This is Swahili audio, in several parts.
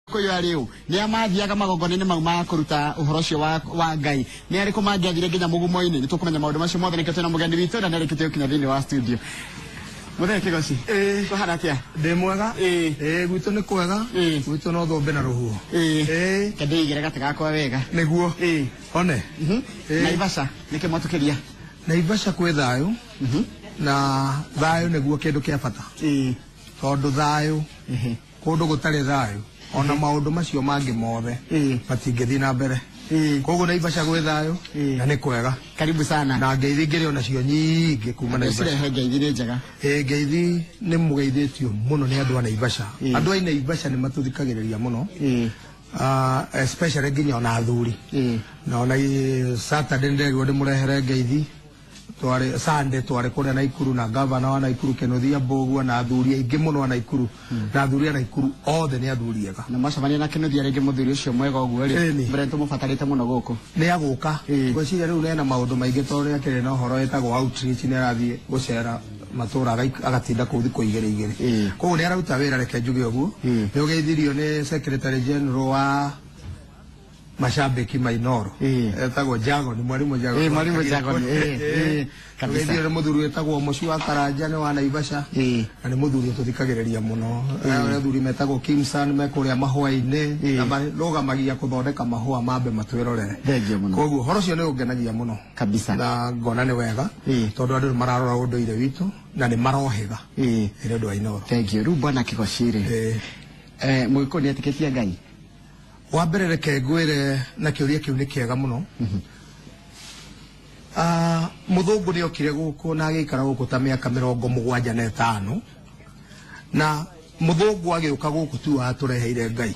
Koyo riu ni amathiaga magongona-ini mau ma kuruta uhoro ucio wa Ngai ni ariku mangiathire nginya mugumo-ini ni tukumenya maundu macio mothe nikio twina mugeni witu na nirikite ukinya thiini wa studio Muthee Kigoci tuhana atia ndi mwega gwitu ni kwega gwitu no thombe na ruhuo kende igire gatigakwa wega niguo one Naivasha niki mwatukiria Naivasha kwi thayu na thayu niguo kindu kia bata tondu thayu kundu gutari thayu ona maundu macio mangi mothe matingithi na mbere koguo Naivasha gwi thayu na ni kwega karibu sana na ngeithi ngiri ona cio nyingi kuma Naivasha ngeithi ni njega ngeithi ni mugeithitio muno ni andu a Naivasha andu a Naivasha ni matuthikagiriria muno especially nginya ona athuri na ona Saturday ndirwo ndi murehere ngeithi tware Sunday tware kuria Naikuru na governor wa Naikuru Kenothia Mbogu na athuri aingi muno na Naikuru na athuri a Naikuru othe ni athuri ega na macamania na Kenothia ringi muthuri ucio mwega uguo ri mbere tumubatarite muno guku ni aguka gwiciria riu nena maundu maingi tori akire na horo etagwo outreach ni arathie gucera matura agatinda kuu thiku igiri igiri koguo ni araruta wira reke njuge uguo ni ugeithirio ni secretary general wa Mashabiki Mainoro etagwo Jago ni mwalimu Jago mwalimu Jago kabisa ni muthuri etagwo Muci wa Karanja ni wa Naivasha na ni muthuri tuthikagiriria muno athuri metagwo Kimsan me kuria mahua-ini na marugamagia kuthondeka mahua mambe matwirorere koguo horo cio ni ungenagia muno kabisa na ngona ni wega tondu andu mararora unduire witu na ni marohiga ire andu a Inoro thank you Bwana Kigoci mwiko ni etikitie Ngai wa mbere reke ngwire na kiuria kiu ni kiega muno muthungu ni okire guku na agikara guku ta miaka 75 na muthungu agiuka guku tu atureheire Ngai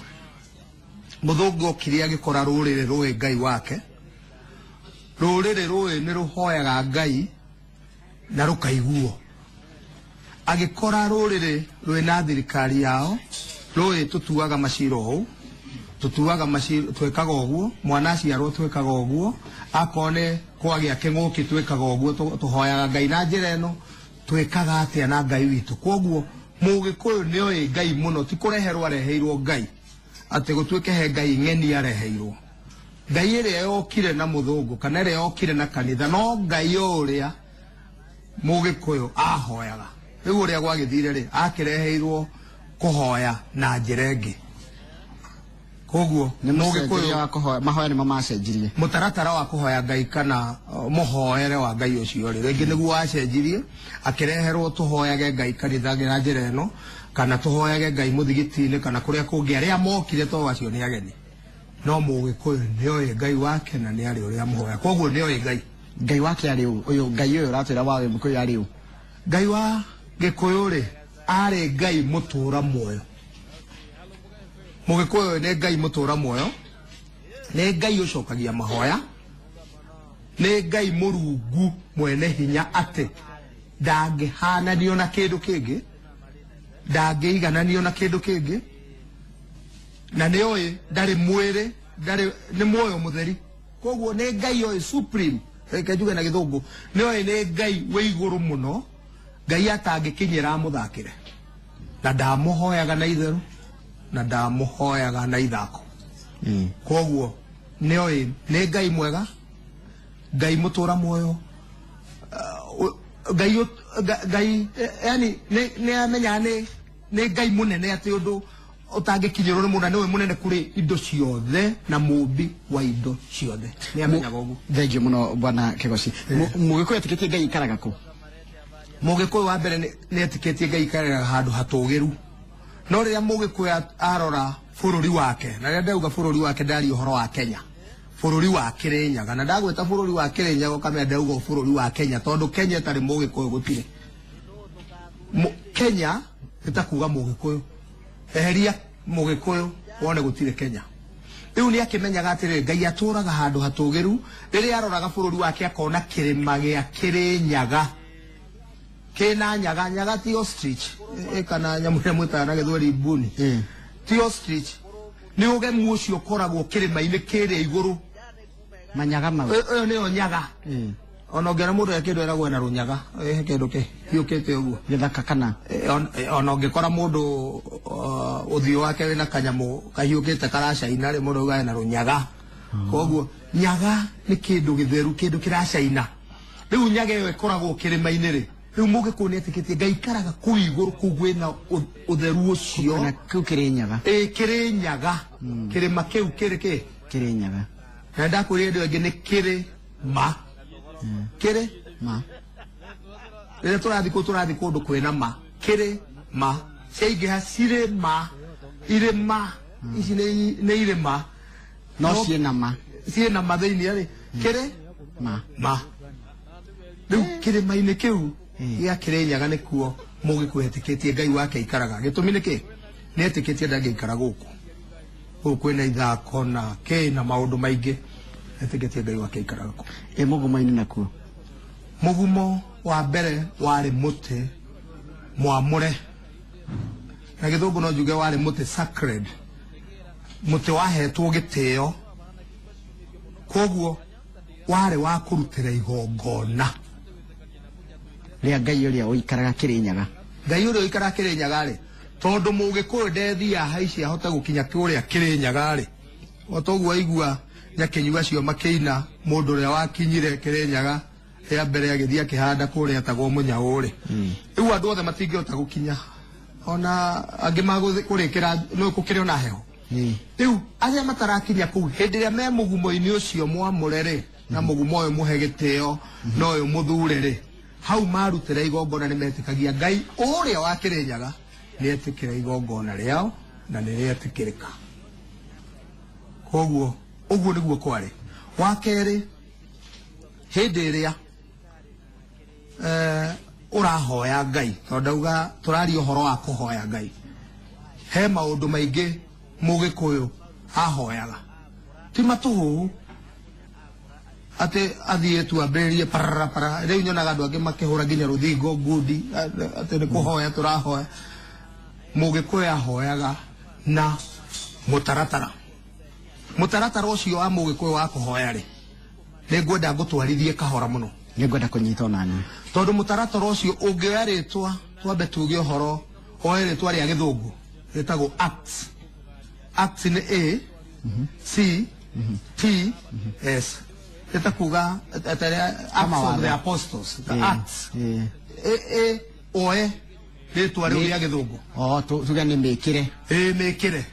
muthungu okire agikora rurire rui Ngai wake rurire rui ni ruhoyaga Ngai na rukaiguo agikora rurire rui na thirikari yao rui tutuaga maciro hau tutuaga maciro twekaga uguo mwana aciarwo twekaga uguo akone kwagia kinguki twekaga uguo tuhoyaga Ngai na njira eno twekaga atia na Ngai witu koguo mugikuyu ni oi Ngai muno ti kureherwo areheirwo Ngai ati gutwike he Ngai ng'eni areheirwo Ngai ire yokire na muthungu kana ire yokire na kanitha no Ngai uria mugikuyu ahoyaga riu uria gwagithire ri akireheirwo kuhoya na njira ingi koguo ni mugikuyu wa kuhoya mahoya ni mamacenjirie mutaratara wa kuhoya Ngai kana muhoere wa Ngai ucio ri ringi niguo acenjirie akireherwo tuhoyage Ngai kanitha na njira eno kana tuhoyage Ngai muthigiti-ini kana kuria kungi aria mokire to acio ni ageni no mugikuyu ni oi Ngai wake na ni ari uria muhoya koguo ni oi Ngai wake ari uyu Ngai uyu ratwira wawe mukuyu ari u Ngai wa gikuyu ri ari Ngai mutura muoyo mugikuyu ni Ngai mutura muoyo ni Ngai ucokagia mahoya ni Ngai Murungu mwene hinya ati ndangihananio na kindu kingi ndangiigananio na kindu kingi na ni oi ndari mwiri ndari ni muoyo mutheri koguo ni Ngai oi supreme reke njuge na githungu ni oi ni Ngai we iguru muno Ngai atangikinyira muthakire na ndamuhoyaga na itheru na ndamuhoyaga na ithako koguo ni oi ni Ngai mwega Ngai mutura muoyo Ngai yani ni amenya ni Ngai munene ati undu utangikinyirwo ni mundu niwe munene kuri indo ciothe na mumbi wa indo ciothe ni amenya gogu thank you muno Bwana Kigoci mugikuyu etikitie Ngai ikaraga ku mugikuyu wa mbere ni etikitie Ngai ikaraga handu hatugiru no riria mugikuyu arora bururi wake na riria ndauga bururi wake ndari uhoro wa Kenya bururi wa Kirinyaga na ndagweta bururi wa Kirinyaga kamenya ndauga bururi wa Kenya tondu Kenya tari mugikuyu gutire Kenya itakuga mugikuyu eheria mugikuyu wone gutire Kenya riu ni akimenyaga atiri Ngai aturaga handu hatugiru riria aroraga bururi wake akona kirima gia Kirinyaga kena nyaga ti ostrich kana nyamure mutana githweri buni ti ostrich ni ugemu ucio koragwo kirima-ini kiri iguru manyaga mau ni onyaga ona ngera mundu yakindu eragwo na runyaga kindu ki yukite uguo githaka kana ona ngikora mundu uthio wake wina kanyamu kahiukite karacaina ri mundu ugae na runyaga koguo nyaga ni kindu githeru kindu kiracaina riu nyaga iyo ikoragwo kirima-ini ri riu mugiku ni etikitie Ngai karaga kuu iguru kugwina utheru ucio na kiu kiri nyaga kiri nyaga kirima kiu kiri ki kiri nyaga na ndakwire ndio ngi ni kiri ma kiri ma rĩrĩa tũrathiĩ kũndũ kwĩna ma kĩrĩ ma ciaingĩha cirĩ ma irĩma ici nĩ irĩma no ciĩna ma thĩinĩ rĩ kĩrĩ ma rĩu kĩrĩma-inĩ kĩu gĩa Kĩrĩnyaga nĩkuo Mũgĩkũyũ etĩkĩtie Ngai wake aikaraga gĩtũmi nĩkĩ nĩ etĩkĩtie ndangĩikara gũkũ kwĩna ithako na na maũndũ maingĩ etĩkĩtie Ngai wake aikaraga kũ mũgumo-inĩ nakuo mũgumo wa mbere warĩ mũtĩ mwamũre na gĩthũngũ no njuge warĩ mũtĩ sacred mũtĩ wahetwo gĩtĩo koguo warĩ wa kũrutĩra igongona rĩa Ngai ũrĩa ũikaraga Kĩrĩnyaga Ngai ũrĩa ũikaraga Kĩrĩnyaga rĩ tondũ Mũgĩkũyũ ndethia haici ahote gũkinya kũrĩa Kĩrĩnyaga rĩ otoguo aigua Nyakinyua acio makĩina mũndũ ũrĩa wakinyire Kĩrĩnyaga ya mbere agĩthiĩ akĩhanda kũrĩa atagwo Mũnyaũ rĩ rĩu andũ othe matingĩhota gũkinya ona angĩ magũkũrĩkĩra no gũkĩrĩ ona heho rĩu arĩa matarakinya kũu hĩndĩ ĩrĩa me mũgumo-inĩ ũcio mwamũre rĩ na mũgumo ũyũ mũhe gĩtĩo na ũyũ mũthure rĩ hau marutĩra igongona nĩ metĩkagia Ngai ũrĩa wa Kĩrĩnyaga nĩ etĩkĩra igongona rĩao na nĩ rĩetĩkĩrĩka koguo ũguo nĩguo kwarĩ wa kerĩ hĩndĩ ĩrĩa ũrahoya Ngai tondũ auga tũraria ũhoro wa kũhoya Ngai he maũndũ maingĩ Mũgĩkũyũ ahoyaga ti matũhũ atĩ athiĩ tu ambĩrĩrie parapara rĩu nyonaga andũ angĩ makĩhũra nginya rũthingo ngundi atĩ nĩ kũhoya tũrahoya Mũgĩkũyũ ahoyaga na mũtaratara ũcio wa Mũgĩkũyũ wa kũhoya rĩ nĩ ngwenda ngũtwarithie kahora mũno nĩ ngwenda kũnyita onani tondũ mũtaratara ũcio ũngĩoya rĩtwa twambe tuge ũhoro oe rĩtwa rĩa gĩthũngũ rĩtagwo acts nĩ A C T S ĩtakuga Acts of the Apostles Acts oe rĩtwa rĩu rĩa gĩthũngũ tuge nĩ mĩkĩre mĩkĩre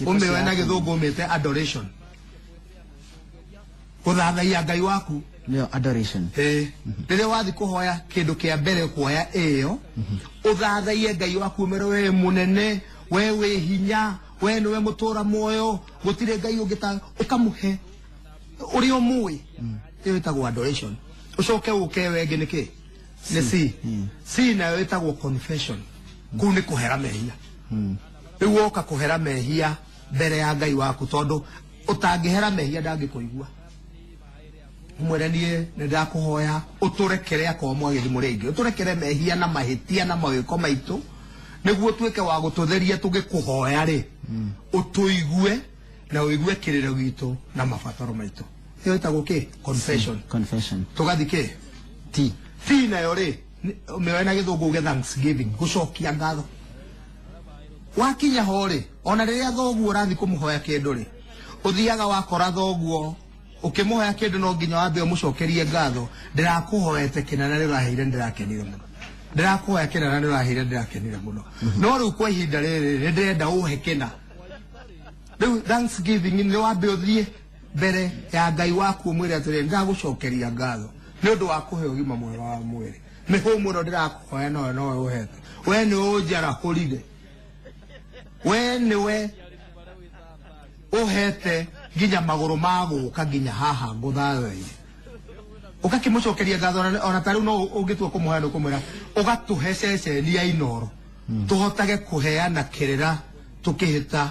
ũmĩoe na gĩthũngũ ũmĩte adoration gũthathaiya Ngai waku nĩyo adoration rĩrĩa wathiĩ kũhoya kĩndũ kĩa mbere kuoya ĩyo ũthathaiye Ngai waku ũmere we mũnene we wĩ hinya we nĩwe mũtũra muoyo gũtirĩ Ngai ũngĩ ta ũkamũhe ũrĩa ũmũĩ ĩyo ĩtagwo adoration ũcoke ũke wengĩ nĩkĩ nĩ C nayo ĩtagwo confession kũu nĩ kũhera mehia rĩu woka kũhera mehia mbere ya Ngai waku tondũ ũtangĩhera mehia ndangĩkũigua mwere niĩ nĩ ndakũhoya ũtũrekere akorwo mwagĩthimo rĩngĩ ũtũrekere mehia na mahĩtia na mawĩko maitũ nĩguo tuĩke wa gũtũtheria tũgĩkũhoya rĩ ũtũigue na ũigue kĩrĩro gitũ na mabataro maitũ ĩyo ĩtagwo kĩ confession tũgathiĩ kĩ T nayo rĩ ũmĩoe na gĩthũngũ uge thanksgiving gũcokia ngatho wakinya ho rĩ ona rĩrĩa thoguo ũrathiĩ kũmũhoya kĩndũ rĩ ũthiaga wakora thoguo ukĩmũhoya kĩndũ no nginya wambe ũmũcokerie ngatho ndĩrakũhoete kĩna na nĩũraheire ndĩrakenire mũno ndĩrakũhoya kĩna na nĩũraheire ndĩrakenire mũno no rĩu kwa ihinda rĩrĩ nĩndĩrenda ũhe kĩna rĩu thanksgiving nĩ wambe ũthiĩ mbere ya Ngai waku ũmwĩre atĩrĩ ndagũcokeria ngatho nĩ ũndũ wa kũhe ũgima mwega wa mwĩrĩ mĩhũmũ ĩno ndĩrakũhoya nowe ũhete we nĩ ũnjarahũrire we nĩwe ũhete nginya magũrũ ma gũka nginya haha ngũthathaiye ũgakĩmũcokeria ngatho ona ta rĩu no ũngĩtua kũmũhoya nĩ ũkũmwĩra ũgatũhe ceceni ya Inooro tũhotage kũheana kĩrĩra tũkĩhĩta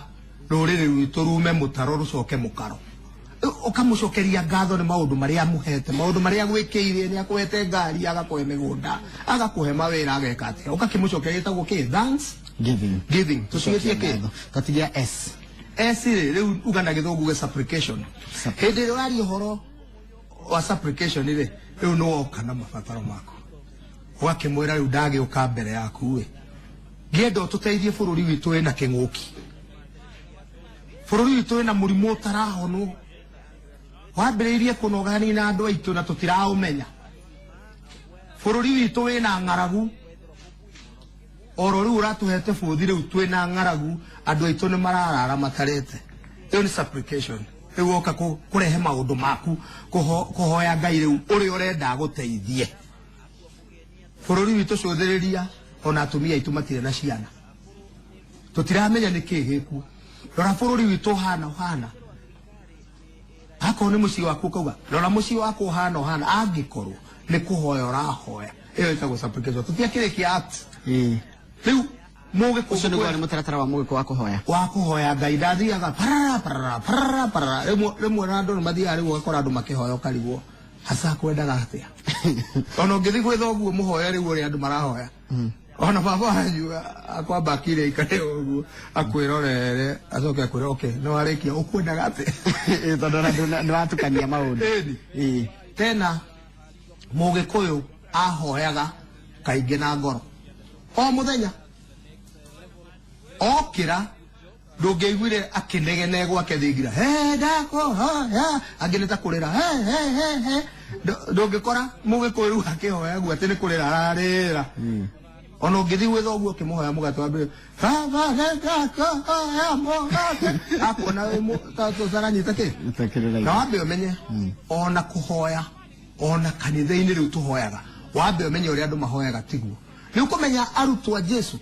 rũrĩrĩ rwitũ rume mũtaro rũcoke mũkaro ũkamũcokeria ngatho nĩ maũndũ marĩa amũhete maũndũ marĩa agwĩkĩire nĩ akũhete ngari agakũhe mĩgũnda agakũhe mawĩra ageka atĩa ũgakĩmũcokeria ĩtagwo kĩ thanksgiving tũcigĩtie kĩ tatigia S rĩu uga na gĩthũngũ gĩ supplication hĩndĩ ĩrĩa ũraria ũhoro wa supplication ile riu no kana mabataro mako wakimwira riu ndage uka mbere yaku we ngendo tuteithie bururi witu ena kinguki bururi witu ena murimu utarahonwo wambiriirie kunogani na andu aitu na tutiraumenya bururi witu wina ngaragu oro riu uratuhete buthi riu twina ngaragu andu aitu ni mararara matarete iyo ni supplication riu oka kurehe maundu maku kuhoya Ngai riu uri urenda guteithie bururi witu cuthiriria ona atumia aitu matire na ciana tutiramenya niki giku rora bururi witu hana akone muci waku kauga rora muci waku hana angikorwo ni kuhoya urahoya iyo itago supplication tutiakirikia act riu muge ucio ni gwani mutaratara wa muge kwa kuhoya Ngai ndathiaga parara rimwe na andu mathiaga riu ugakora andu makihoya ukarigwo hasa kwendaga atia ona ngithi gwitha uguo muhoya riu uri andu marahoya ona baba wanyu akwamba kire ikare uguo akwirorere acoke akwira okay no arikia ukwendaga atia tondu ni watukania maundu tena muge kuyu ahoyaga kaingi na ngoro o muthenya okira ndungiiguire akinegene gwake thingira ndakuhoya angineta kurira ndungikora mugikuyu akihoya guo ati ni kurira ararira ona ungithi gwitha uguo kimuhoya mugate wambire baba ndakuhoya mugate akona tutaranyita ki na wambe umenye ona kuhoya ona kanitha-ini riu tuhoyaga wambe umenye uria andu mahoyaga tiguo riu kumenya arutwo a Jesu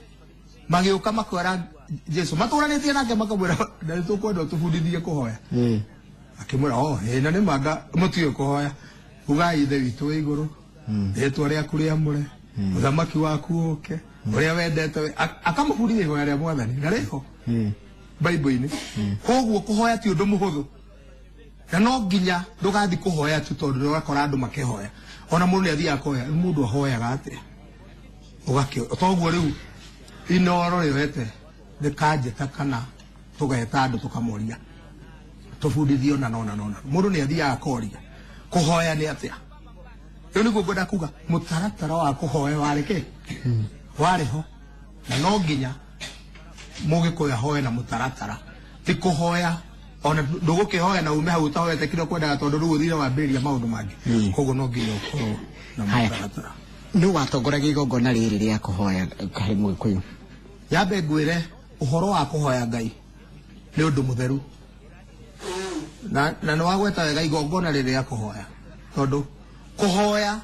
magiuka makwera Jesu maturanĩtie nake makamwĩra na nĩ tũkwenda tũbundithie kũhoya akĩmwĩra na nĩ manga mũtiũĩ kũhoya ugai ithe witũ wĩ igũrũ rĩĩtwa rĩaku rĩamũre ũthamaki waku ũke ũrĩa wendete akamũbundithia ihoya rĩa Mwathani na rĩho Bible-inĩ koguo kũhoya ti ũndũ mũhũthũ na no nginya ndũgathi kũhoya tu tondũ ũgakora andũ makĩhoya ona mũndũ nĩ athiaga kũhoya mũndũ ahoyaga atĩa toguo rĩu inoro rĩwete ndikanjĩta kana tũgeta andũ tũkamoria tũbundithio na nona mũndũ nĩ athiaga koria kũhoya nĩ atĩa rĩu nĩguo ngwenda kuga mũtaratara wa kũhoya warĩ kĩ warĩ ho na no nginya mũgĩkũyũ ahoe na mũtaratara ti kũhoya ona ndũgũkĩhoya na ume hau ũtahoete kĩrĩa ũkwendaga tondũ rĩu ũthire wambĩrĩria maũndũ mangĩ koguo no nginya ũkorwo na mũtaratara nĩ watongoragia igongona rĩrĩ rĩa kũhoya harĩ Mũgĩkũyũ yambe ngwĩre ũhoro wa kũhoya Ngai nĩ ũndũ mũtheru na nĩ wagweta wega igongona rĩrĩ rĩa kũhoya tondũ kũhoya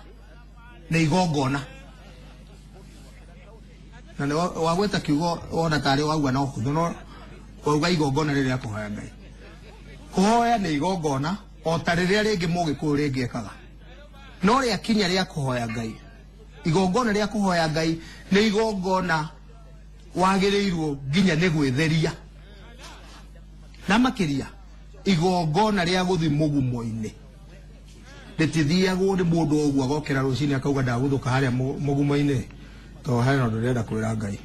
nĩ igongona na nĩ wagweta kiugo wona tarĩ wauga no hũthũ no wauga igongona rĩrĩ rĩa kũhoya Ngai kũhoya nĩ igongona o ta rĩrĩa rĩngĩ Mũgĩkũyũ rĩngĩkaga no rĩakinya rĩa kũhoya Ngai igongona rĩa kũhoya Ngai nĩ igongona wagĩrĩirwo nginya nĩ gwĩtheria na makĩria igongona rĩa gũthi mũgumo-inĩ rĩtithiagwo nĩ mũndũ ũguo agokĩra rũcinĩ akauga ndagũthũka harĩa mũgumo-inĩ to hena ũndũ ũrenda kwĩra Ngai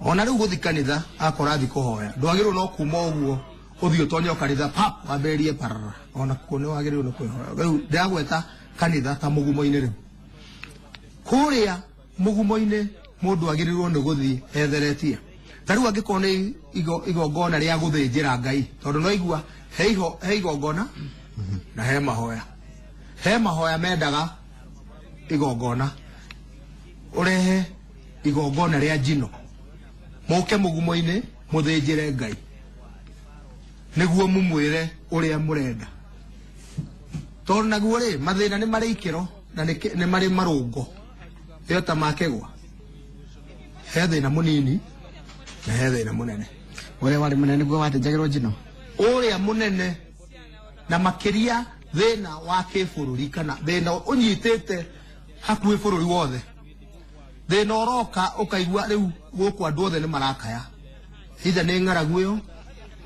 ona rĩu gũthi kanitha akora athi kũhoya ndwagĩrĩirwo no kuma ũguo ũthiĩ ũtonye kanitha pap wambĩrĩrie parara ona kuo nĩ wagĩrĩirwo nĩ kwĩhoya rĩu ndĩragweta kanitha ta mũgumo-inĩ rĩu kũrĩa mũgumo-inĩ mũndũ agĩrĩirwo nĩ gũthiĩ etheretie ta rĩu angĩkorwo nĩ igongona rĩa gũthĩnjĩra Ngai tondũ no igua he igongona na he mahoya mendaga igongona ũrehe igongona rĩa njino mũke mũgumo-inĩ mũthĩnjĩre Ngai nĩguo mũmwĩre ũrĩa mũrenda tondũ naguo rĩ mathĩna nĩ marĩ ikĩro na nĩ marĩ marũngo ĩyo ta makĩgwa he thĩna mũnini na he thĩna mũnene ũrĩa warĩ mũnene nĩguo wathĩnjagĩrwo njino ũrĩa mũnene na makĩria thĩna wa kĩbũrũri kana thĩna ũnyitĩte hakuhĩ bũrũri wothe thĩna ũroka ũkaigua rĩu gũkũ andũ othe nĩ marakaya hitha nĩ ng'aragu ĩyo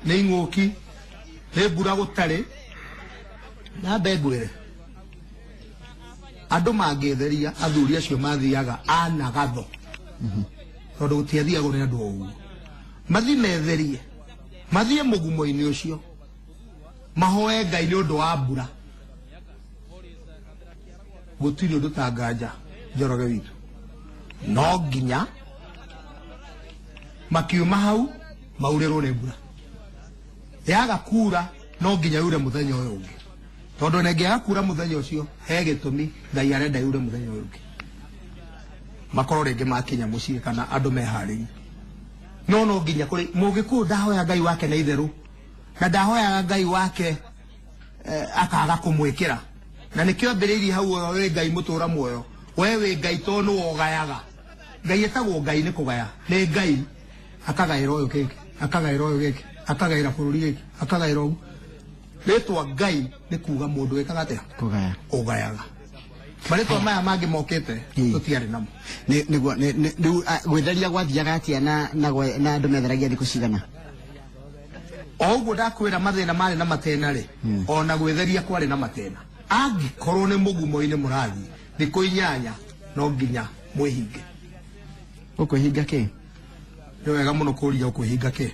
nĩ ing'ũki nĩ mbura gũtarĩ na mbengwĩre andũ mangĩtheria athuri acio mathiaga anagatho tondũ gũtiathiagwo nĩ andũ ũguo mathi metherie mathiĩ mũgumo-inĩ ũcio mahoe Ngai nĩ ũndũ wa mbura gũtirĩ ũndũ ta nganja Njoroge witũ no nginya makiuma hau maurĩrwo nĩ mbura yaga kura no nginya yure mũthenya ũyũ ũngĩ tondũ nengĩaga kura mũthenya ũcio he gĩtũmi Ngai arenda yure mũthenya ũyũ ũngĩ makorwo rĩngĩ makinya mũciĩ kana andũ meharĩrie no nginya kũrĩ mũgĩkũyũ ndahoya Ngai wake na itherũ na ndahoya Ngai wake akaga kũmwĩkĩra na nĩkĩo ambĩrĩirie hau we Ngai mũtũra muoyo we wĩ Ngai to nĩ wogayaga Ngai etagwo Ngai nĩ kũgaya nĩ Ngai akagaĩra ũyũ kĩngĩ akagaĩra ũyũ gĩkĩ akagaĩra bũrũri gĩkĩ akagaĩra ũguo rĩtwa Ngai nĩ kuga mũndũ wĩkaga atĩa kũgaya ũgayaga marĩtwa maya mangĩ mokĩte tũtiarĩ namo nĩguo gwĩtheria gwathiaga atĩa na andũ metheragia thikũ cigana o ũguo ndakwĩra mathĩna marĩ na matena rĩ ona gwĩtheria kwarĩ na matena angĩkorwo nĩ mũgumo-inĩ mũrathiĩ thikũ 8 no nginya mwĩhinge ũkwĩhinga kĩ nĩ wega mũno kũũria ũkwĩhinga kĩ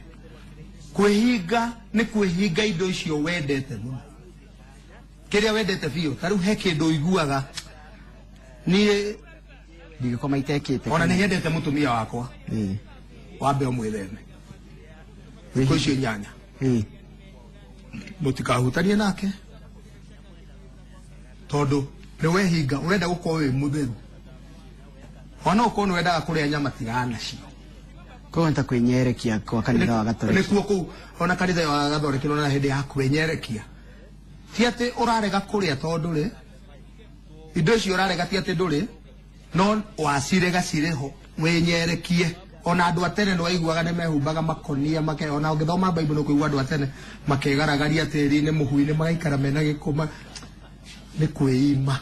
kwĩhinga nĩ kwĩhinga indo icio wendete mũno kĩrĩa wendete biũ ta rĩu he kĩndũ ũiguaga niĩ ndigĩkoma itekĩte ona nĩ nyendete mũtumia wakwa wambe ũmwĩtheme thikũ icio 8 mũtikahutanie nake tondũ nĩ wehinga ũrenda gũkorwo wĩ mũtheru ona ũkorwo nĩ wendaga kũrĩa nyama tigana cio kwenda kwĩnyerekia kwa kanitha wa Gatoreki nĩkuo kũu ona kanitha wa Gatoreki na hĩndĩ ya kwĩnyerekia ti atĩ ũrarega kũrĩa tondũ rĩ indo icio ũrarega ti atĩ ndũrĩ no wacirega cirĩho wĩnyerekie ona andũ atene nĩ waiguaga nĩ mehumbaga makonia ona ũngĩthoma Bible nĩ kũigua andũ atene makegaragaria tĩri-inĩ mũhu-inĩ magaikara mena gĩkũma nĩ kwĩima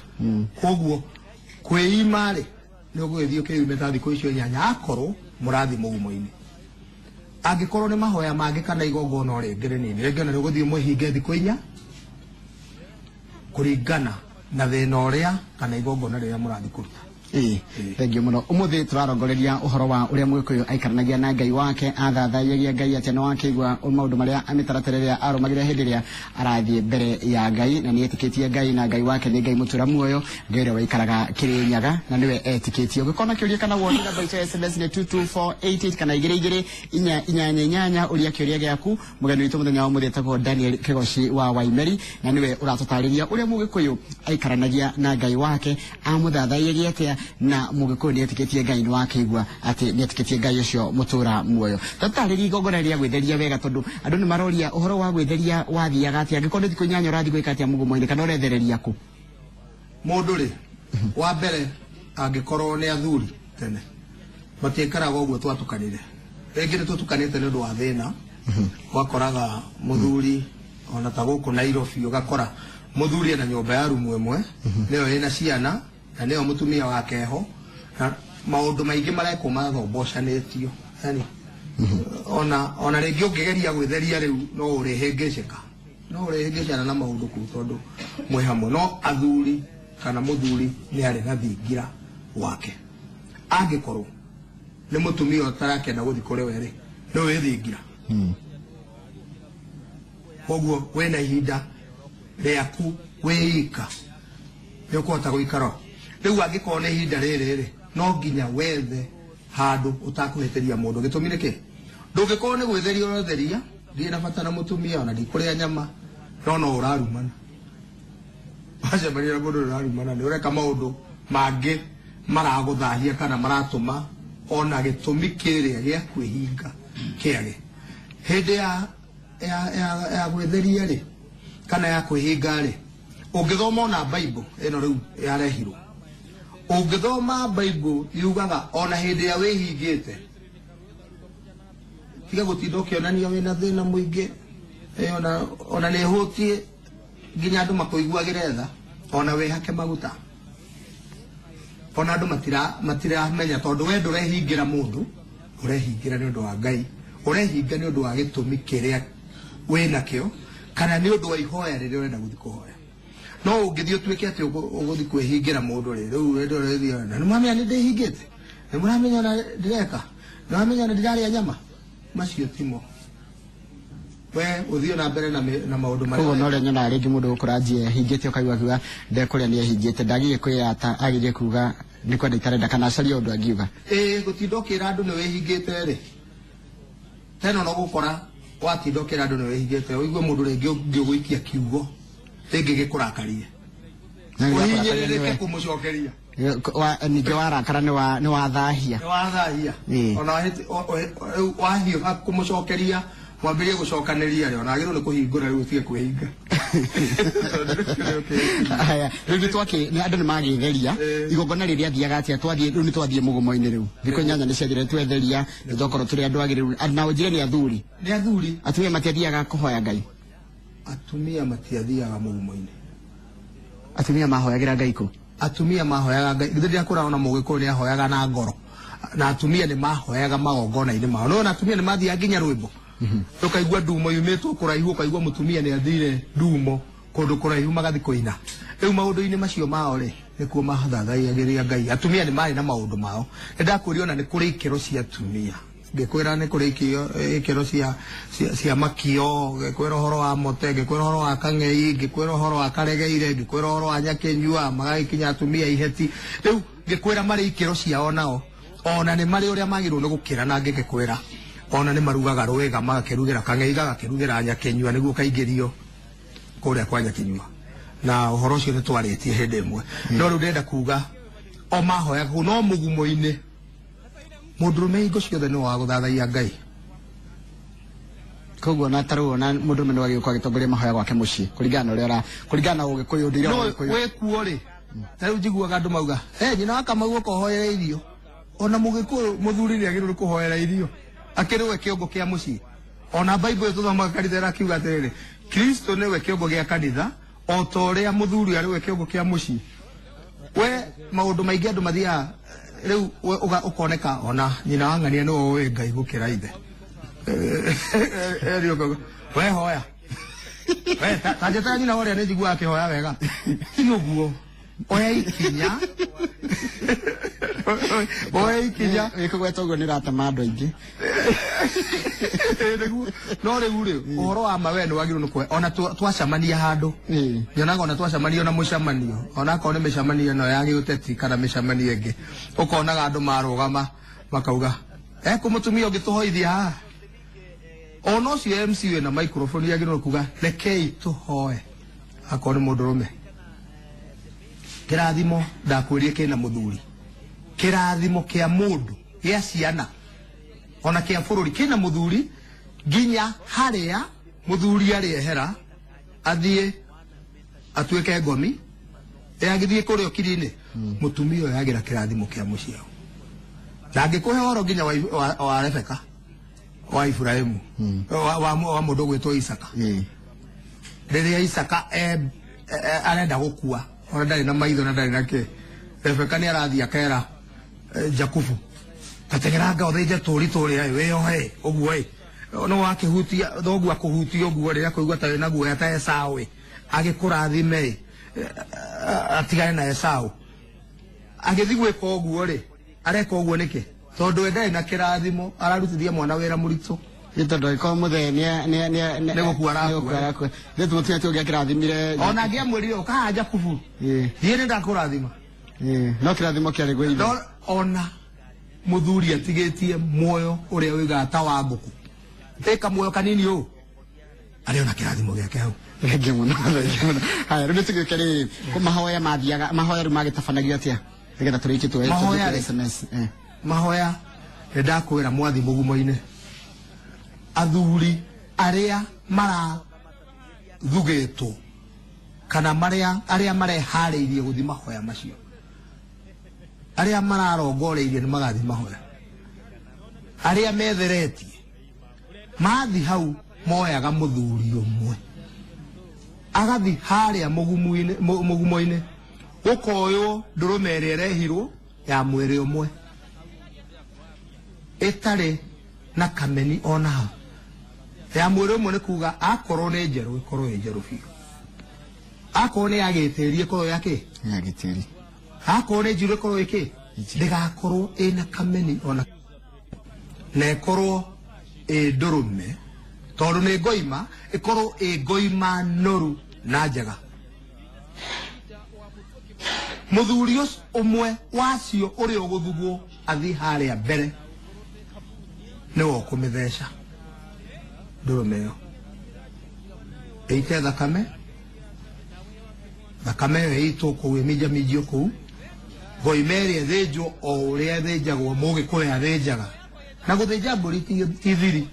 koguo kwĩima rĩ nĩ ũgũgĩthiĩ ũkĩume ta thikũ icio 8 akorwo mũrathi mũgumo-inĩ angĩkorwo nĩ mahoya mangĩ kana igongona rĩngĩ rĩnini rĩngĩ ona nĩ ũgũthiĩ mwĩhinge thikũ 4 kũringana na thĩna ũrĩa kana igongona rĩrĩa mũrathi kũruta thengio mũno ũmũthĩ tũrarongoreria ũhoro wa ũrĩa mũgĩkũyũ aikaranagia na Ngai wake athathaiyagia Ngai atĩ no akĩigua maũndũ marĩa amĩtaratara ĩrĩa arũmagĩrĩra hĩndĩ ĩrĩa arathiĩ mbere ya Ngai na nĩ etĩkĩtie Ngai na Ngai wake nĩ Ngai mũtũra muoyo Ngai ũrĩa waikaraga Kĩrĩnyaga na nĩwe etĩkĩtie ũngĩkorwo kĩũria kana woni namba icio SMS nĩ 22488 kana 2288 ũria kĩũria gĩaku mũgeni witũ mũthenya wa ũmũthĩ etagwo Daniel Kĩgoci wa Waimeri na nĩwe ũratũtarĩria ũrĩa mũgĩkũyũ aikaranagia na Ngai wake amũthathaiyagia atĩa na mũgĩkũyũ nĩ etĩkĩtie Ngai nĩ wakĩigua atĩ nĩ etĩkĩtie Ngai ũcio mũtũra muoyo tũtarĩria igongona rĩa gwĩtheria wega tondũ andũ nĩ maroria ũhoro wa gwĩtheria wathiaga atĩa angĩkorwo thikũ 8 ũrathiĩ gwĩka atĩa mũgumo-inĩ kana ũrethereria kũ mũndũ rĩ wa mbere angĩkorwo nĩ athuri tene matiĩkaraga ũguo twatukanire rĩngĩ nĩ tũtukanĩte nĩ ũndũ wa thĩna wakoraga mũthuri ona ta gũkũ Nairobi ũgakora mũthuri ena nyũmba ya rumu ĩmwe nĩyo ĩna ciana na nĩyo mũtumia wake ho na maũndũ maingĩ marekwo mathombocanĩtio yani ona rĩngĩ ũngĩgeria gwĩtheria rĩu no ũrĩhĩngĩcana na maũndũ kũu tondũ mwĩ hamwe no athuri kana mũthuri nĩ arĩ na thingira wake angĩkorwo nĩ mũtumia ũtarakenda gũthiĩ kũrĩ we rĩ nĩ wĩthingira koguo wĩna ihinda rĩaku wĩika nĩ ũkũhota gũikara rĩu angĩkorwo nĩ ihinda rĩrĩ no nginya wethe handũ ũtakũhĩtĩria mũndũ gĩtũmi nĩkĩ ndũngĩkorwo nĩ gwĩtheria ũretheria ndirĩ na bata na mũtumia ona ndikũrĩa nyama no ũrarumana wacemania na mũndũ ũrarumana nĩ ũreka maũndũ mangĩ maragũthahia kana maratũma ona gĩtũmi kĩrĩa gĩa kwĩhinga kĩage hĩndĩ ya gwĩtheria rĩ kana ya kwĩhinga rĩ ũngĩthoma ona Bible ĩno rĩu yarehirwo ũngĩthoma Bible yugaga ona hĩndĩ ya wĩhingĩte tiga gũtinda ũkĩonania wĩna thĩna mũingĩ ona nĩ hũtie nginya andũ makũiguagĩra tha ona wĩhake maguta ona andũ matiramenya tondũ we ndũrehingĩra mũndũ ũrehingĩra nĩ ũndũ wa Ngai ũrehinga nĩ ũndũ wa gĩtũmi kĩrĩa wĩnakĩo kana nĩ ũndũ wa ihoya rĩrĩa ũrenda gũthiĩ kũhoya no ũngĩthiĩ ũtuĩke atĩ ũgũthiĩ kwĩhingĩra mũndũ rĩ rĩu wendo ũrethia na nĩmwamenya nĩ ndĩhingĩte nĩmũramenya ona ndĩreka nĩmwamenya ona ndĩrarĩa nyama macio timo we uthio na mbere na maundu mari koguo no le nyona ringi mundu ukuranjie hingite ukaigwa kiuga ndekuria ni hingite ndagiye kwiyata agiye kuga ni kwenda itarenda kana caria undu angiuga gutindokira andu ni wihingite ri teno no gukora watindokira andu ni wihingite uigue mundu ringi ngiguikia kiugo ringi gikurakarie uhinyirike kumucokeria ninge warakara ni wathahia ona wahio kumucokeria mwambirie gucokaniria ri ona agirwo ni kuhingura ri utige kwihinga aya riu twake ni andu ni magitheria igongona riria thiaga atia twathie riu ni twathie mugumo-ini riu thiko nyanya ni ciathire twetheria nitokoro turi andu agiriru na ujire ni athuri atumia matiathiaga kuhoya Ngai atumia matiathiaga mugumo-ini atumia mahoyagira Ngai ku atumia mahoyaga Ngai ndiria kuraona mugikuru ni ahoyaga na ngoro na atumia ni mahoyaga magongona-ini mao no na atumia ni mathia nginya rwimbo ukaigua ndumo yumitwo kuraihu ukaigua mutumia ni athire ndumo kundu kuraihu magathi kuina riu maundu-ini macio mao ri nikuo mahathathaiagiria Ngai atumia ni mari na maundu mao ndakuria ona ni kuri ikero cia atumia ngikwira ni kuri ikero cia makio ngikwira horo wa mote ngikwira horo wa kang'ei ngikwira horo wa karegeire ngikwira horo wa nyakenyua magagikinya atumia iheti riu ngikwira mari ikero ciao nao ona ni mari uria magirwo ni gukira na ngikwira ona ni marugaga rwega magakirugira kang'ei gakirugira nyakenyua niguo kaingirio kuria kwa nyakenyua na uhoro ucio ni twaritie hindi imwe no riu ndenda kuga o mahoyaga no mugumo-ini mundurume hingo ciothe ni wa guthathaia Ngai koguo na taruo na mundurume ni wagĩũka agitongoria mahoya gwake mucii kuringana uria kuringana ugikuyu ndire no we kuo ri tariu njiguaga andu mauga nyina wa Kamau ukohoera irio ona mugikuyu muthuri ni agirwo kuhoera irio akiriwe kiongo kia mucii ona Bible tuthomaga kanitha irakiuga atiriri Kristo niwe kiongo gia kanitha o ta uria muthuri ariwe kiongo kia mucii we maundu maingi andu mathia riu ukoneka ona nyina wa ng'ania no we Ngai gukira ithe we hoya we tajeta nyina horia ni njigua akihoya wega iguo oya ikinya ikugweta uguo ni ratama andu aingi no riu ri uhoro wa mawe ni wagirwo nukwe ona twacamania handu nyonaga ona twacamania na mucamanio ona ko ni micamanio no yagi uteti kana micamanio ingi ukonaga andu marugama makauga kumutumia ungituhoithia ha ona ucio MC na microphone yagirwo kuga rekei tuhoe akoni mundurume kirathimo ndakwirie kina muthuri kirathimo kia mundu gia ciana ona kia bururi kina muthuri nginya haria muthuri ariehera athie atuike ngomi agithie kurio kiri-ini mutumia yagira kirathimo kia muciao na ngikuhe horo nginya wa Rebeka wa Ibrahimu wa mundu gwitwo Isaka riria Isaka arenda gukua ona ndari na maitho na ndari na ke Rebeka ni arathia kera Jakubu kategeranga otheje turi ayo weyohe uguo no wakihutia thogu akuhutia uguo riria kuigua tawe naguo yata Esau agikurathime atigane na Esau agithi gwika uguo ri areka uguo niki tondu endai na kirathimo ararutithia mwana wira muritu itondo iko muthenia ne gukura ndetu mutia tio gia kirathimire ona ngia mwirire ukaha Jakubu yene ndakurathima no kirathimo kiari gweithe ona muthuri atigitie muoyo uria wiga ta wa nguku teka muoyo kanini u ariona kirathimo giake hau rege muno haya rudi tugikere ko mahoya mathiaga mahoya ru magitabanagio atia nigetha turiki tu SMS mahoya ndakwira mwathi mugumo-ini athuri aria mara thugitwo kana aria marehariirie guthi mahoya macio aria mararongoreirie ni magathi mahoya aria metheretie mathi hau moyaga muthuri umwe agathi haria mugumo-ini ukoyo ndurume iria irehirwo ya mwiri umwe itari na kameni ona ya mwiri umwe ni kuga akorwo ni njeru ikorwo ni njeru biu akorwo ni agitirie ikorwo yake agitiri akorwo ni njiru ikorwo iki ndigakorwo ina kameni ona na ikorwo ndurume tondu ni ngoima ikorwo ngoima noru na njega muthuri umwe wacio uri uguthugwo athi haria mbere ni wo kumithesha ndurumeyo eite thakame yo ito ku emija mijio ku ngoimeri ethenjwo o uria ethenjagwo mugikuya athenjaga na guthenja mburi tithiri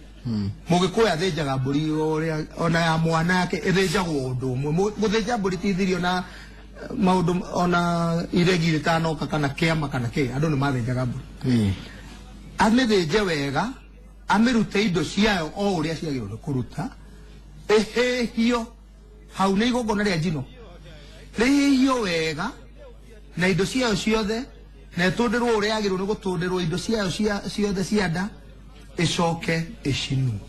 mugikuya athenjaga mburi uria ona ya mwanake ethenjagwo undu umwe guthenja mburi tithiri ona maundu ona iregi ritanoka kana kiama kana ke andu ni mathenjaga mburi amithenje wega amirute indo ciayo o uria ciagirwo kuruta ehehio hau ni igongona ria njino rihio wega na indo ciayo ciothe na itundirwo uria agirwo ni gutundirwo indo ciayo ciothe cianda icoke icinu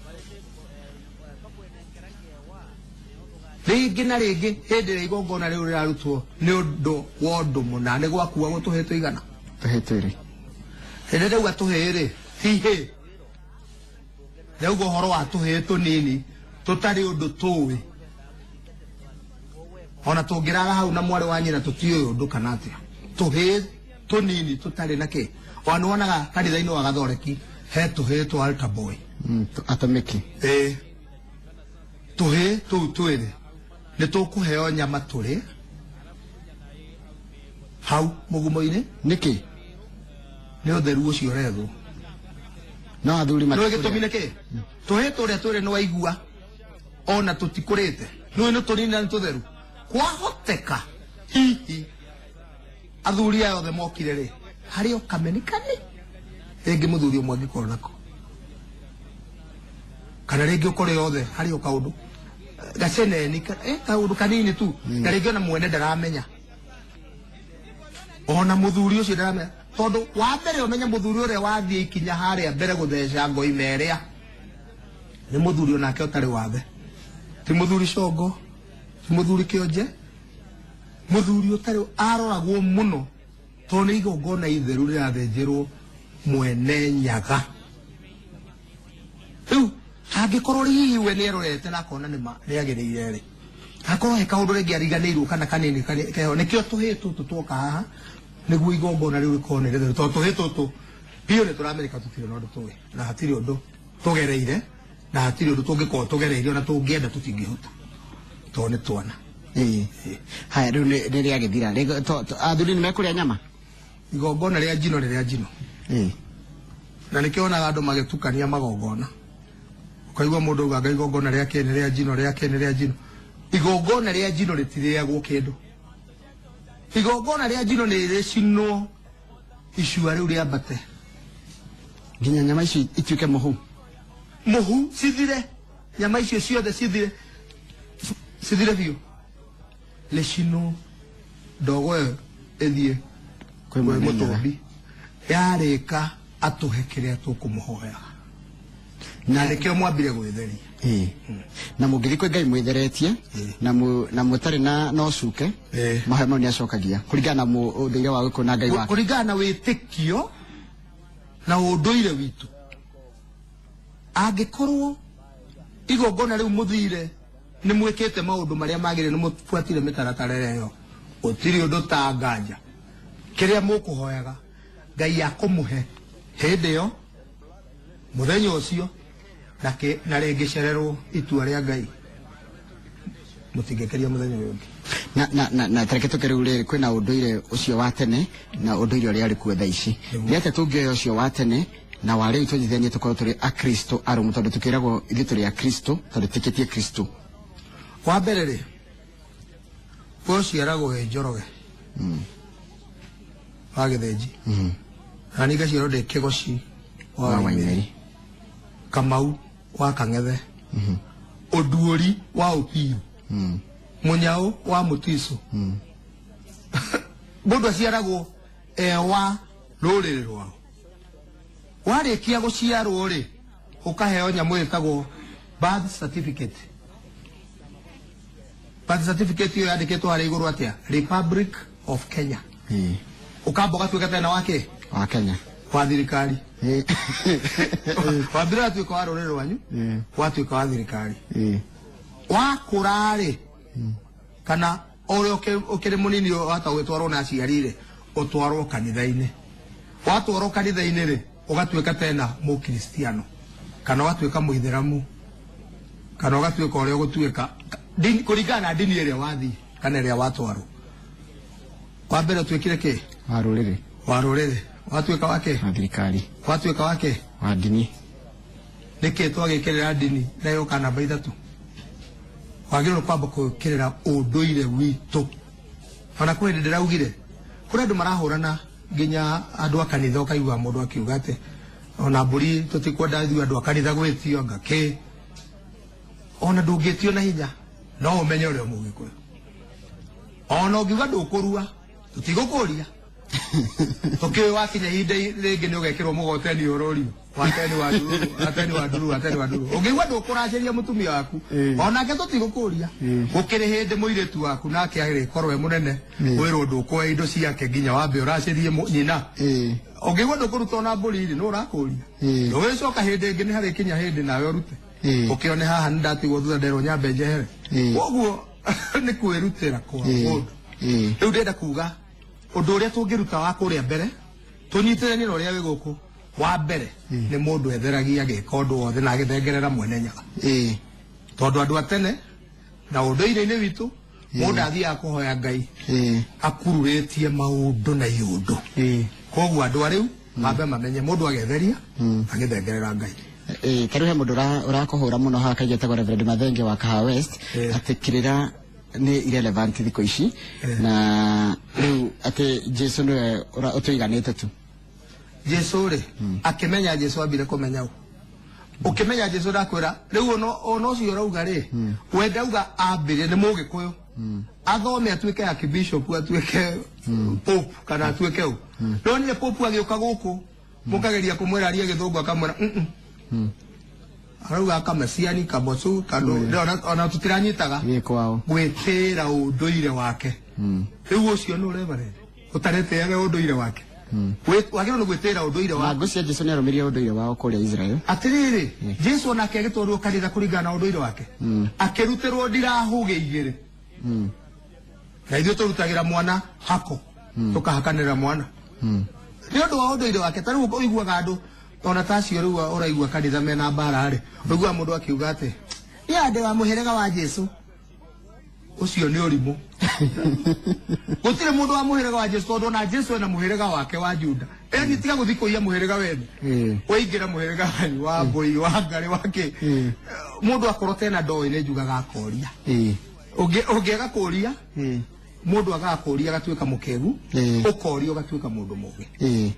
ringi na ringi hindi ria igongona riu rirarutwo ni undu wa undu muna ni gwakua gutuhetwo igana tuhetwo iri hindi riu atuhe hihi riu horo wa tuhe tunini tutari undu tuwi ona tungiraga hau na mwari wa nyina tutiyo undu kana atia tuhe tunini tutari nake wanonaga kanitha-ini wa Gathoreki he tuhe twa altar boy atomeki tuhe tu twiri ni tukuheo nyama turi hau mugumo-ini niki ni utheru ucio rethwo no athuri no gitumi niki tuhe turia twiri no waigua ona tutikurite no ni tunini ni tutheru kwahoteka hihi athuri ayo the mokire ri hari okamenikani ringi muthuri umwe angikorwo nako kana ringi ukore yothe hari okaundu gaceneni kaundu kanini tu na ringi ona mwene ndaramenya ona muthuri ucio ndaramenya tondu wa mbere umenya muthuri uria wathie ikinya haria mbere gutheca ngoima iria ni muthuri onake utari wathe ti muthuri congo ti muthuri kionje muthuri utari aroragwo muno tondu igongona itheru rirathenjerwo mwene nyaga riu hangikorwo hihi we ni erorete na akona ni agiriire ri akorwo he kaundu ringi ariganirwo kana kanini keho nikio tuhi tutu twoka haha niguo igongona riu rikorwo ni ritheru tondu tuhi tutu bio ni turamenyeka tutire na undu tuwi na hatiri undu tugereire na hatiri undu tungikorwo tugereire ona tungienda tutingihota tondu ni twana haya riu ni riagithira athuri ni mekuria nyama igongona ria njino ria njino na nikionaga andu magitukania magongona ukaigua mundu ugaga igongona ria kene ria njino ria kene ria njino igongona ria njino ritiriagwo kindu igongona ria njino ni ricinwo icua riu ria mbate nginya nyama ici ituike muhu cithire nyama icio ciothe cithire biu lecino ndogo ethie kwe mutumbi yarika atuhe kiria tukumuhoya na nikio mwambire gwitheria na mugithi kwe ngai mwitheretie na mutari na no cuke mahe mau ni acokagia kuringana na unduire wa gukuna ngai wake kuringana na witikio na unduire witu angikorwo igongona riu muthire ni mwikite maundu maria magire ni mufuatire mitaratara iyo utiri undu ta nganja kiria mukuhoyaga ngai akumuhe hindi yo muthenya ucio na ringi cererwo itua ria ngai mutingekeria muthenya uyu na tareke tukiriu riri kwina unduire ucio wa tene na unduire uria ari kuo thaa ici niate tungioya ucio wa tene na wari itujithenie tukorwo turi a Kristo arumu tondu tukiragwo ithu turi a Kristo tondu tikitie Kristo wa mbere ri ciaragwo he njoroge wa githenji na ni gaciarwo ndi kigoci wa Waimeri Kamau wa Kang'ethe Oduori wa Opiyo Munyao wa Mutiso mundu aciaragwo wa ruriri rwao warikia guciarwo ri ukaheo nyamu itagwo birth certificate iyo yandikitwo hari iguru atia Republic of Kenya ukamboga tuika tena wa Kenya wa thirikari wambira atuika wa ruriro wanyu watuika wa thirikari wakurari kana ore okere munini hata gwetwarwo na aciarire utwarwo kanitha-ini watwarwo kanitha-ini ri ugatuika tena mukristiano kana ugatuika muithiramu kana ugatuika ore ugutuika kuringana na dini iria wathi kana iria watwarwo wa mbere tuikire ki wa ruriri watuika wake wa thirikari watuika wake wa dini niki twagikirira dini na yo kana namba 3 wagirwo kwamba kwikirira unduire witu ona kwende ndiraugire kuri andu marahurana nginya andu akanitha ukaigua mundu akiuga ati ona mburi tutikwenda ithu andu akanitha gwitio ngake ona ndungitio na hinya no umenye uria mugikuyu ona ugiuga ndukurua tutigukuria okay wakinya hinde ringi ni ugekirwo mugoteni urori wateni wa duru ugigwa ndukuraciria mutumia waku onake tutigukuria gukiri hindi muiritu waku nake agirikorwo munene wirwo ndukwa indo ciake nginya wambe uracirie nyina ugigwa ndukuruta na mburi ri no urakuria ugicoka hindi ingi ni hari kinya hindi nawe urute ukione haha ndatigwo thutha nderwo nyambe njehere koguo ni kwirutira kwa mundu riu ndenda kuga undu uria tungiruta wa kuria mbere tunyitirani na uria wi guku wa mbere ni mundu etheragia gika undu wothe na agithengerera mwene nyaga tondu andu atene na unduire-ini witu mundu athia kuhoya Ngai akururitie maundu na iundu koguo andu ariu mambe mamenye mundu agetheria agithengerera Ngai karuhe mundu urakuhura muno ha kaigete Reverend Mathenge wa Kahawa West atikirira ni irrelevant thiko ici na riu ati Jesu ni utuiganite tu Jesu ri akimenya Jesu abire kumenya ukimenya Jesu ndakwira riu ono cio rauga ri wendauga ambire ni mugikuyu athome atuike ya bishop atuike pope kana atuike u no ni pope agiuka guku mukageria kumwira arie githungu akamwira arauga akamesiani kabosu kando ona tutiranyitaga gikwao gwitira unduire wake riu ucio no revere utarete yaga unduire wake wagiro no gwitira unduire wake mago cia Jesu ni arumirie unduire wao kuria Israel atiriri Jesu onake agitwarwo kanitha kuringana unduire wake akirutirwo ndirahuge igire na ithuĩ tũrutagira mwana hako tukahakanira mwana ni undu wa unduire wake tariu uiguaga andu ona tacio riu uraigua kanitha mena mbara ri uigua mundu akiuga ati ni ande wa muherega wa Jesu ucio ni urimu gutire mundu wa muherega wa Jesu tondu na Jesu ena muherega wake wa Juda eni tiga guthikuia muherega wene waingira muherega wa mbui wa ngari wake mundu akorotena na ndoi ni njugaga akoria ungiega kuria mundu agakuria gatuika mukegu ukoria ugatuika mundu mugi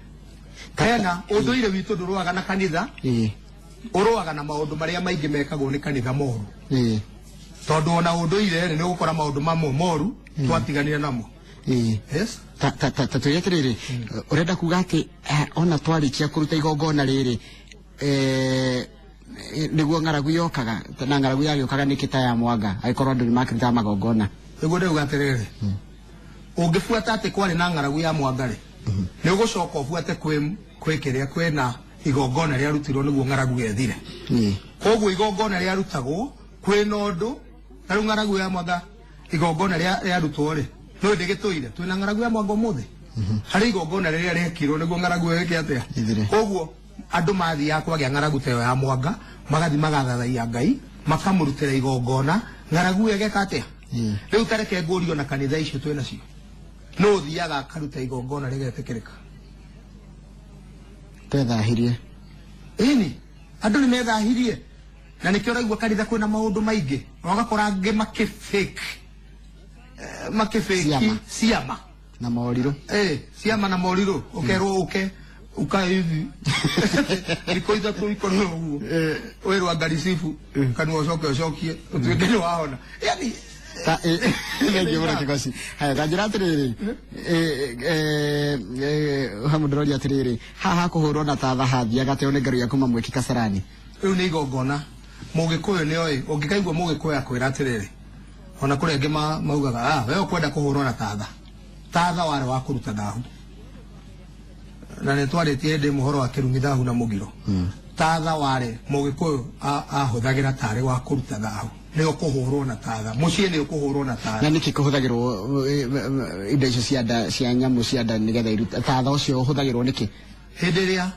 kana unduire witu nduruaga na kanitha uruaga na maundu maria maingi mekagwo ni kanitha moru tondu ona unduire ni ugukora maundu mamwe moru twatiganire namo yes tuyetiriri urenda kuga ati ona twarikia kuruta igongona riri niguo ngaragu yokaga na ngaragu yagiokaga ni kita ya mwanga aikorwo ndu makiruta magongona niguo ndauga atiriri ungifuata ati kwari na ngaragu ya mwanga ri ni ugucoka ufuate kwikiria kwena igongona ria rutirwo niguo ngaragu gethire koguo igongona ria rutagwo kwena undu na riu ngaragu ya mwanga igongona ria rutwo ri no ndigituire twina ngaragu ya mwanga muthi hari igongona ria rekirwo niguo ngaragu yeke atia koguo andu mathia kwagia ngaragu teyo ya mwanga magathi magathathaia Ngai makamurutira igongona ngaragu yeke atia riu tareke ngurio na kanitha icio twina cio no thiaga akaruta igongona rigetikirika tethahirie ini andu ni methahirie na nikio raigua kanitha kwina maundu maingi ogakora nge makifake siama na moriru siama na moriru ukerwo uka hivi niko ithatu ikono uguo weru angarisifu kanwa ucokie utuike waona yani ngi bora kikosi haya kanjira atiriri hamudroli atiriri haha kuhurwo na tatha hathia gateo ni ngaru ya kuma mwiki Kasarani riu ni igongona mugikuyu ni oi ungikaigua mugikuyu akwira atiriri ona kuri angi maugaga we ukwenda kuhurwo na tatha wari wa kuruta dahu na nä twarä tie ndä må horo wa kä rungi thahu na må giro tatha warä må gä kå yå ahå thagä ra tarä wa kå ruta thahu nä å kå hå rwo na tatha må ciä nä å kå hå rwo na tatha na nä kä kå hå thagä rwo indo icio cia nyamå cia nda nä getha iruta tatha å cio å hå thagä rwo nä kä hä ndä ä rä a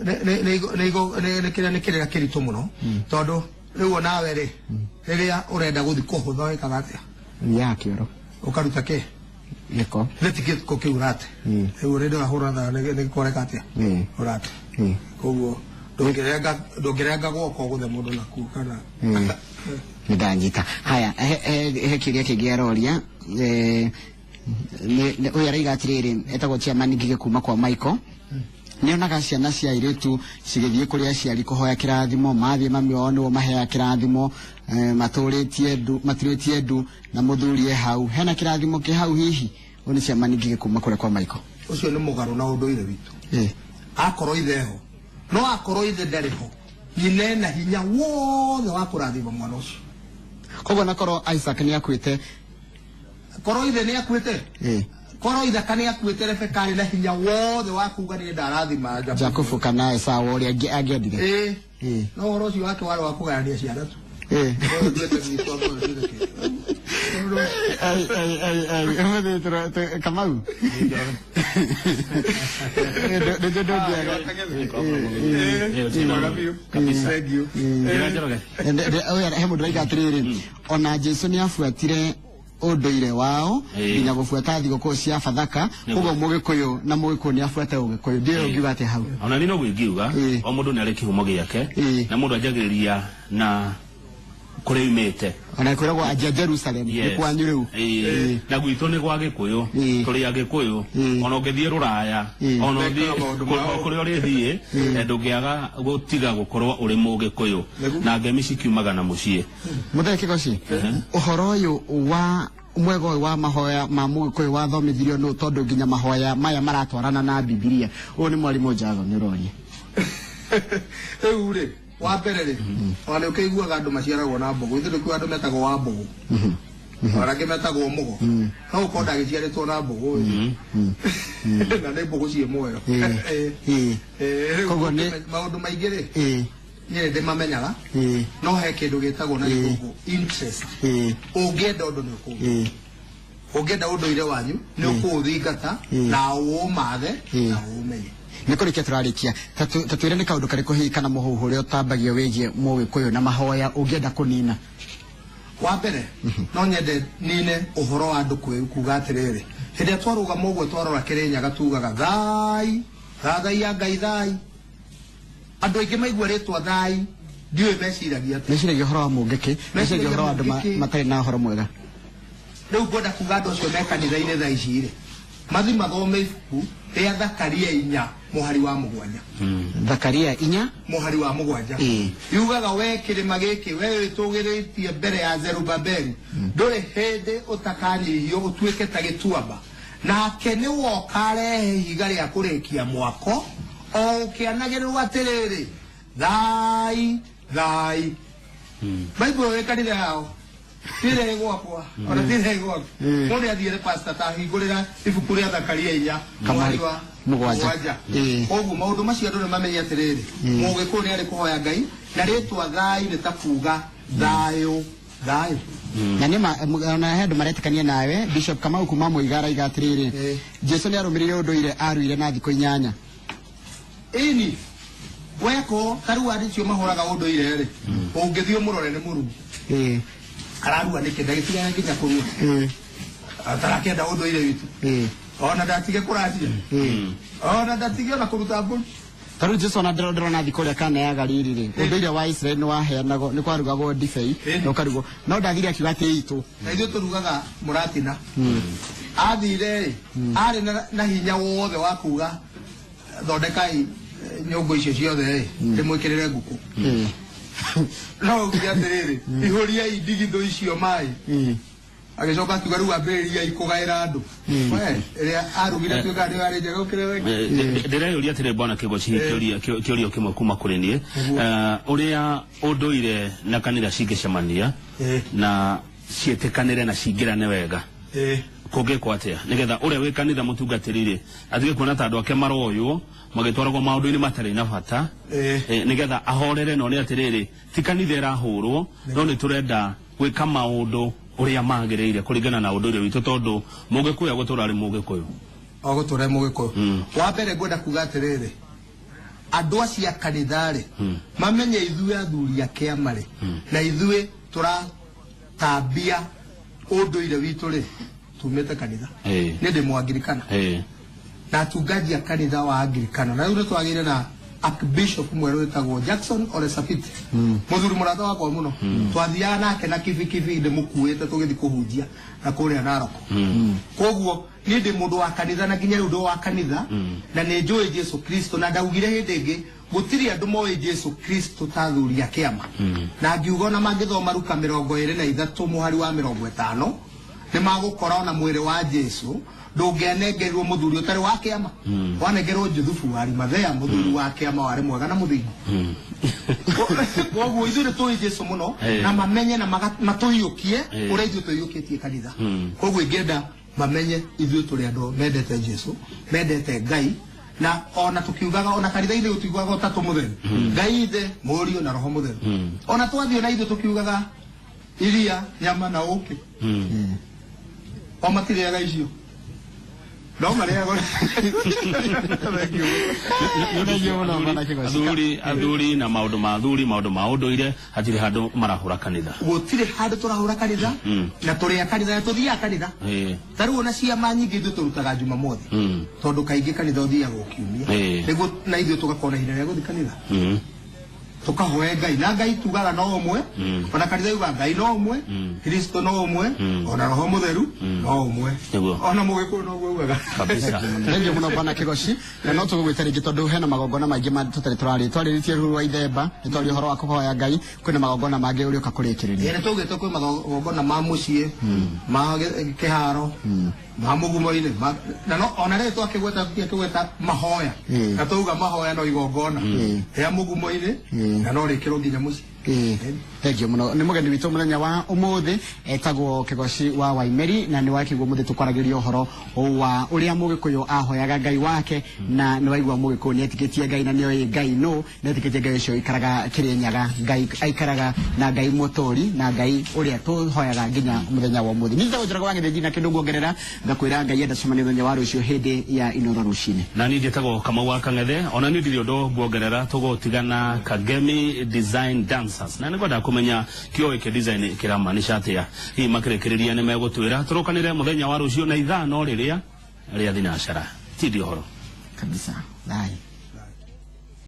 nä kä rä a nä kä rä ra kä ritå må no tondå rä u onawe rä rä rä a å renda gå thiä kå hå tha wä kaga atä ya kä oro å karuta kä gä ko nä ti kä ko kä u rate rä u rä ndä rahå ra tha nä gä koreka atä å rate koguo ndå ngä renga gwoko gå the må ndå naku kana nä ndanyita haya he kä ria kä ngä aroria å yå araiga atä rä rä etagwo Chairman Ngigĩ kuma kwa Michael nä onaga ciana cia airĩtu cigĩthiĩ kũrĩ aciari kũhoya kĩrathimo mathiĩ mami wao nĩwe maheaga kĩrathimo maturĩtie ndu na mũthuri e hau hena kĩrathimo kĩ hau hihi ũyũ nĩ Chairman Ngigĩ kuma kũrĩa kwa Michael ũcio nĩ mũgarũ na ũndũire witũ akorwo ithe ho no akorwo ithe ndarĩ ho nyina ena hinya wothe wa kũrathima mwana ũcio koguo nakorwo Isaac nĩ akuĩte korwo ithe nĩ akuĩte korwo ithaka nĩ akuĩte Rebeka arĩ na hinya wothe wa kuga nĩ ndarathima Jakubu kana Esaũ ũrĩa angĩendire no ũhoro ũcio wake warĩ wa kũgayania ciana tu Kamau he mũndũ raiga atĩrĩrĩ ona Jesũ nĩ abuatire ũndũire wao nginya gũbuata thigũkũ cia Bathaka koguo Mũgĩkũyũ na Mũgĩkũyũ nĩ abuata Ũgĩkũyũ ndiyo ngiuga atĩ hau ona niĩ noguo ingiuga o mũndũ nĩ arĩ kĩhumo gĩake na mũndũ anjagĩrĩria na kũrĩa umĩte ona kwĩragwo anjia Jerusalem nĩ kwanyu rĩu na gwitũ nĩ gwa Gĩkũyũ tũrĩ Agĩkũyũ ona ũngĩthiĩ Rũraya ona ũthiĩ kũrĩa ũrĩthiĩ ndũngĩaga gũtiga gũkorwo ũrĩ Mũgĩkũyũ na ngemi cikiumaga na mũciĩ Mũthee Kĩgoci ũhoro ũyũ wa mwega ũyũ wa mahoya ma Mũgĩkũyũ wathomithirio nũ tondũ nginya mahoya maya maratwarana na Bibilia ũyũ nĩ mwarimũ Njatho nĩ ũroria rĩu rĩ wa mbere rĩ ona nĩ ũkĩiguaga andũ maciaragwo na mbogo ithuĩ nĩkuo andũ metagwo wa mbogo ona angĩ metagwo mũgo no ũkorwo ndagĩciarĩtwo na mbogo na nĩ mbogo ciĩ muoyo koguo nĩ maũndũ maingĩ rĩ niĩ ndĩmamenyaga no he kĩndũ gĩtagwo na gĩkũngũ interest ũngĩenda ũndũ nĩ ũkũũgĩ ũngĩenda ũndũire wanyu nĩ ũkũũthingata na ũũmathe na ũũmenye nä kå rä kia tå rarä ta twä re nä kaå ndå karä kå hihi kana må huhu å rä a å tambagio wä giä Mũgĩkũyũ na mahoya å ngä enda kå nina wa mbere no nyende nine å horo wa andå kuga atä rä rä hä ndä ä a twarå gama å guo twarora kä rä nyaga tugaga thai thathai ya Ngai thai andå aingä maigua rä twa thai ndiå meciragia meciragia å horo wa Mũngĩkĩ meciragia å horo wa andå matarä na å horo mwega rä u ngwenda kuga andå acio me kanitha-inä thaa ici rä mathi mathome ibuku rĩa Zakaria 4 mũhari wa 7 Zakaria 4 mũhari wa 7 yugaga we kĩrĩma gĩkĩ we wĩtũgĩrĩtie mbere ya Zerubabeli ndũrĩ hĩndĩ ũtakanyihio ũtuĩke ta gĩtuamba nake nĩ woka rehe ihiga rĩa kũrĩkia mwako o ũkĩanagĩrĩrwo atĩrĩrĩ thai thai Bible wĩ kanitha yao tire gwakwa ona tire gwakwa mũndũ athiĩre pastor ta hingũrĩra ibuku rĩa Zakaria 4 kamari wa 7 koguo maũndũ macio andũ nĩ mamenye atĩrĩrĩ Mũgĩkũyũ nĩ arĩ kũhoya Ngai na rĩtwa thai nĩ ta kuga thayũ thayũ na nĩ ona he andũ maretĩkania nawe Bishop Kamau kuma Mũiga araiga atĩrĩrĩ Jesũ nĩ arũmĩrĩire ũndũire aruire na thikũ 8 ĩni weko tarĩu andũ acio mahũraga ũndũire rĩ ũngĩthiĩ ũmũrore nĩ mũrũmu ararua nä kä ndagä nginya kå rua atarakenda å ndå ire witå ona ndatige kå racia ona ndatige ona kå ruta mbå tarä u Jesũ ona ndärona thikå rä a kaneaga riri rä å ndå ire wa Israeli nä waheanagwo nä kwarugagwo ndibei na å karugwo no ndathire akiuga atä itå na ithuä tå rugaga må ratina athire rä arä na hinya wothe wa kuga thondekai nyå ngå icio ciothe rä ndä mwä kä rä re ngũkå no uge atiriri ihuriai ndigitho icio mai agicoka akiuga riu ambĩrĩriai kũgaĩra andũ we ĩrĩa arugire tuĩka nĩ warĩ njega gũkĩra wengĩ ndĩreyũria atĩrĩ Bwana Kĩgoci kĩũrio kĩmwe kuma kũrĩ niĩ ũrĩa ũndũire na kanitha cingĩcemania na ciĩtĩkanĩre na cingĩrane wega kungikwo atia nigetha uria wi kanitha mutungatirire atige kuona ta andu ake maroywo magitwaragwo maundu-ini matari na bata nigetha ahorere no ni atiriri ti kanitha irahurwo no ni turenda gwika maundu uria magiriire kuringana na undu uria witu tondu mugikuyu gutura ari mugikuyu ogutura mugikuyu wa mbere ngwenda kuga atiriri andu acia kanithari mamenye ithuĩ athuri ake amari na ithuĩ turatambia unduire witu ri tumete kanitha ni ndi mwangirikana na atungaji a kanitha wa Anglikana na riu twagire na Archbishop mweru wetagwo Jackson Oresapit muthuri murata wakwa muno twathiaga nake na kibikibi ndi mukuite tugithi kuhunjia na kuria Narok koguo ni ndi mundu wa kanitha na nginya riu ndo wa kanitha na ni njui Jesu Kristo na ndaugire hindi ingi gutiri andu moe Jesu Kristo ta thuri ake ama na ngiuga na mangithoma Luka 23 muhari wa 50 ni magukora na mwiri wa Jesu ndungianengerwo muthuri utari wake ama wanengerwo Juthufu wari Mathea muthuri wake ama wari mwega na muthingu koguo ithuĩ tũĩ Jesu muno na mamenye na matũiyũkie ũrĩa ithuĩ tũiyũkĩtie kanitha koguo ingĩenda mamenye ithuĩ tũrĩ andũ mendete Jesu mendete Ngai na ona tukiugaga ona kanitha-inĩ gũtiugaga ũtatũ mũtheru Ngai Ithe Mũriũ na Roho Mũtheru ona twathiĩ na ithuĩ tukiugaga iria nyama na ũkĩ o matirĩaga icio no marĩaga athuri na maundu ma athuri maundu ma unduire hatiri handu marahura kanitha gutire handu turahura kanitha na turia kanitha tuthiaga kanitha taru ona ciama nyingi ithu turutaga Jumamothi tondu kaingi kanitha uthiaga ukiumia niguo na ithuĩ tugakona ihinda rĩa guthi kanitha tukahoe Ngai na Ngai tugaga no umwe ona kanitha yuga Ngai no umwe Kristo no umwe ona Roho Mutheru no umwe ona mugikuyu no gugaga kabisa ndio muno bana Kigoshi na no tugwĩtarĩngĩ tondu hena magongona maingĩ ma tutari twarĩtie ruru wa ithemba nĩ twarĩ uhoro wa kũhoya Ngai kwĩna magongona mangĩ ũrĩa ũkakũrĩkĩrĩria nĩ tugĩte kwĩ magongona ma mũciĩ ma kĩharo ma mũgumo-inĩ na no ona rĩrĩa twakĩgweta mahoya na tuga mahoya no igongona ya mũgumo-inĩ na no rĩkĩrwo nginya mũciĩ thengiũ mũno nĩ mũgeni witũ mũthenya wa ũmũthĩ etagwo Kigoshi wa Waimeri na nĩ wakĩiguo mũthĩ tũkwaragĩria ũhoro wa ũrĩa mũgĩkũyũ ahoyaga Ngai wake na nĩ waigua mũgĩkũyũ nĩ etĩkĩtie Ngai na nĩoĩ Ngai no nĩ etĩkĩtie Ngai ũcio ikaraga Kĩrĩnyaga Ngai aikaraga na Ngai mũtũri na Ngai ũrĩa tũhoyaga nginya mũthenya wa ũmũthĩ nĩ njĩraga wa gĩthĩnji na kĩndũ nguongerera ngakwĩra Ngai enda cemania mũthenya wa rũciũ hĩndĩ ya inoro rũcinĩ na niĩ njĩtagwo Kamau wa Kang'ethe ona niĩ ndirĩ ũndũ nguongerera tũgũtigana Kagemi Design Dancers na nĩngwenda kũmenya kĩo gĩkĩ design kĩramaanisha atĩa hihi makĩrĩkĩrĩria nĩ megũtwĩra tũrũkanĩre mũthenya wa rũciũ na ithano rĩrĩa rĩa thinacara ti ndio horo kabisa bye